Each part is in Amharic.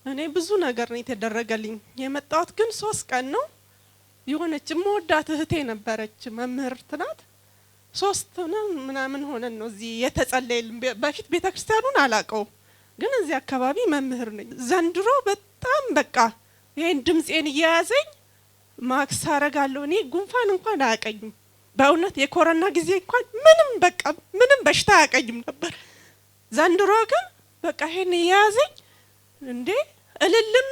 እኔ ብዙ ነገር ነው የተደረገልኝ። የመጣሁት ግን 3 ቀን ነው። የሆነች ሞዳት እህቴ ነበረች፣ መምህርት ናት። 3 ምናምን ሆነን ነው እዚህ የተጸለየልን። በፊት ቤተክርስቲያኑን አላቀው፣ ግን እዚህ አካባቢ መምህር ነኝ። ዘንድሮ በጣም በቃ ይሄን ድምጼን እያያዘኝ ማክስ አረጋለሁ። እኔ ጉንፋን እንኳን አያቀኝም በእውነት። የኮሮና ጊዜ እንኳን ምንም በሽታ አያቀኝም ነበር። ዘንድሮ ግን በቃ ይሄን እያያዘኝ እንዴ እልልም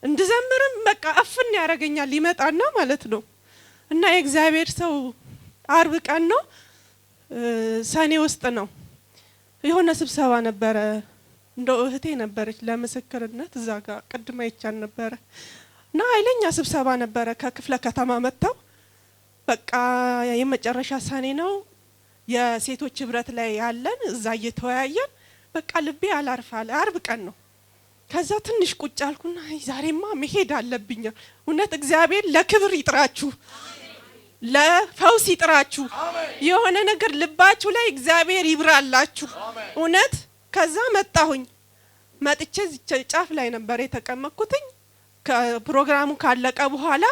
እንድዘምርም በቃ አፍን ያረጋኛል ይመጣና ማለት ነው። እና የእግዚአብሔር ሰው አርብ ቀን ነው ሰኔ ውስጥ ነው የሆነ ስብሰባ ነበረ። እንደው እህቴ ነበረች ለምስክርነት እዛ ጋር ቅድማ ይቻል ነበረ። እና ኃይለኛ ስብሰባ ነበረ ከክፍለ ከተማ መጣው። በቃ የመጨረሻ ሰኔ ነው የሴቶች ህብረት ላይ ያለን እዛ እየተወያየን በቃ ልቤ አላርፋለ። አርብ ቀን ነው። ከዛ ትንሽ ቁጭ አልኩና ዛሬማ መሄድ አለብኝ። እውነት እግዚአብሔር ለክብር ይጥራችሁ፣ ለፈውስ ይጥራችሁ፣ የሆነ ነገር ልባችሁ ላይ እግዚአብሔር ይብራላችሁ እውነት። ከዛ መጥቼ ጫፍ ላይ ነበር የተቀመጥኩትኝ። ከፕሮግራሙ ካለቀ በኋላ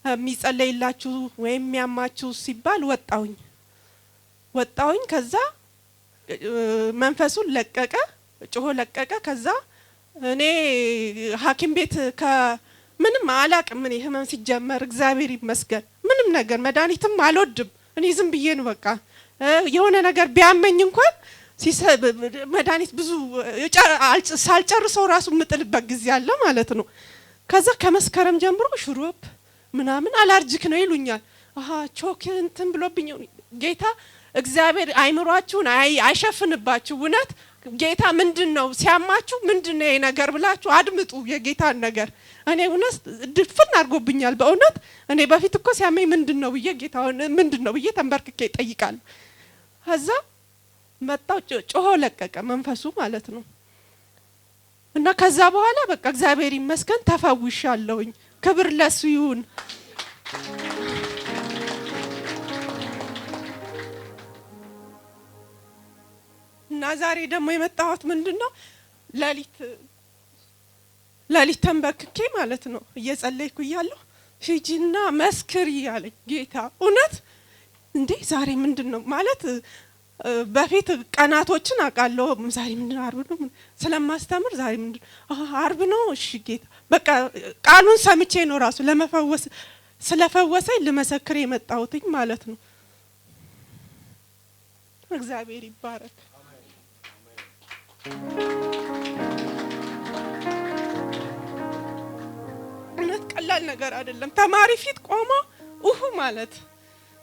የሚጸለይላችሁ ወይም የሚያማችሁ ሲባል ወጣሁኝ። ከዛ መንፈሱን ለቀቀ፣ ጮሆ ለቀቀ። ከዛ እኔ ሐኪም ቤት ምንም አላቅም። እኔ ህመም ሲጀመር እግዚአብሔር ይመስገን ምንም ነገር መድኃኒትም አልወድም። እኔ ዝም ብዬ ነው በቃ የሆነ ነገር ቢያመኝ እንኳን መድኃኒት ብዙ ሳልጨርሰው ራሱ ምጥልበት ጊዜ አለ ማለት ነው። ከዛ ከመስከረም ጀምሮ ሽሮፕ ምናምን አላርጂክ ነው ይሉኛል። ቾክ እንትን ብሎብኝ ጌታ እግዚአብሔር አይምሯችሁን አይሸፍንባችሁ። እውነት ጌታ ምንድነው ሲያማችሁ ምንድነው ይሄ ነገር ብላችሁ አድምጡ የጌታን ነገር። እኔ እውነት ድፍን አድርጎብኛል በእውነት። እኔ በፊት እኮ ሲያመኝ ምንድነው ብዬ ጌታውን ምንድነው ብዬ ተንበርክኬ እጠይቃለሁ። ከዛ መጣው ጮሆ ለቀቀ መንፈሱ ማለት ነው። እና ከዛ በኋላ በቃ እግዚአብሔር ይመስገን ተፈውሻለሁኝ። ክብር ለሱ ይሁን። እና ዛሬ ደግሞ የመጣሁት ምንድነው ሌሊት ተንበርክኬ ማለት ነው እየጸለይኩ እያለሁ ሂጂና መስክሪ ያለኝ ጌታ። እውነት እንዴ ዛሬ ምንድነው ማለት በፊት ቀናቶችን አቃለው። ዛሬ ምንድነው አርብ ነው ስለማስተምር ዛሬ ምንድነው አርብ ነው። እሺ ጌታ በቃ ቃሉን ሰምቼ ነው ራሱ ለመፈወስ ስለፈወሰኝ ለመሰክር የመጣሁትኝ ማለት ነው። እግዚአብሔር ይባረክ። እውነት ቀላል ነገር አይደለም። ተማሪ ፊት ቆሞ ማለት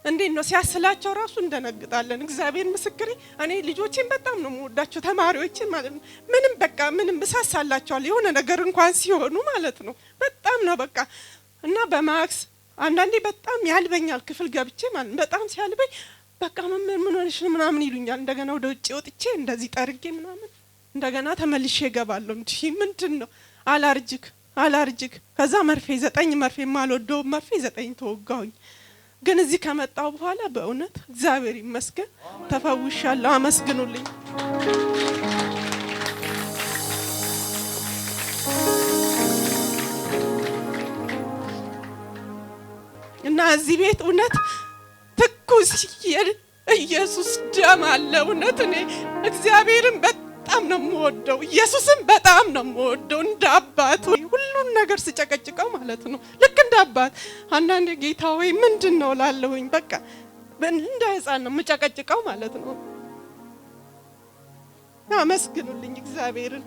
እንዴት ነው ሲያስላቸው ራሱ እንደነግጣለን። እግዚአብሔር ምስክሬ እኔ ልጆቼን በጣም ነው የምወዳቸው ተማሪዎችን ማለት ነው። ምንም በሳሳላቸዋል የሆነ ነገር እንኳን ሲሆኑ ማለት ነው በጣም ነው በቃ። እና በማክስ አንዳንዴ በጣም ያልበኛል ክፍል ገብቼ ማለት በጣም ሲያልበኝ በቃ ምን ሆነሽ ነው ምናምን ይሉኛል። እንደገና ወደ ውጪ ወጥቼ እንደዚህ ጠርጌ ምናምን እንደገና ተመልሼ እገባለሁ። እንዴ ምንድነው አላርጂክ። ከዛ መርፌ 9 መርፌ ማልወደው መርፌ 9 ተወጋሁኝ። ግን እዚህ ከመጣው በኋላ በእውነት እግዚአብሔር ይመስገን ተፈውሻለሁ። አመስግኑልኝ። እና እዚህ ቤት እውነት ትኩስ ኢየሱስ ደም አለ። እውነት እኔ እግዚአብሔርን በጣም ነው የምወደው፣ ኢየሱስን በጣም ነው የምወደው። እንደ አባት ሁሉን ነገር ስጨቀጭቀው ማለት ነው ልክ እንደ አባት። አንዳንዴ ጌታ ወይ ምንድነው ላለሁኝ በቃ እንደ ሕፃን ነው የምጨቀጭቀው ማለት ነው። አመስግኑልኝ እግዚአብሔርን።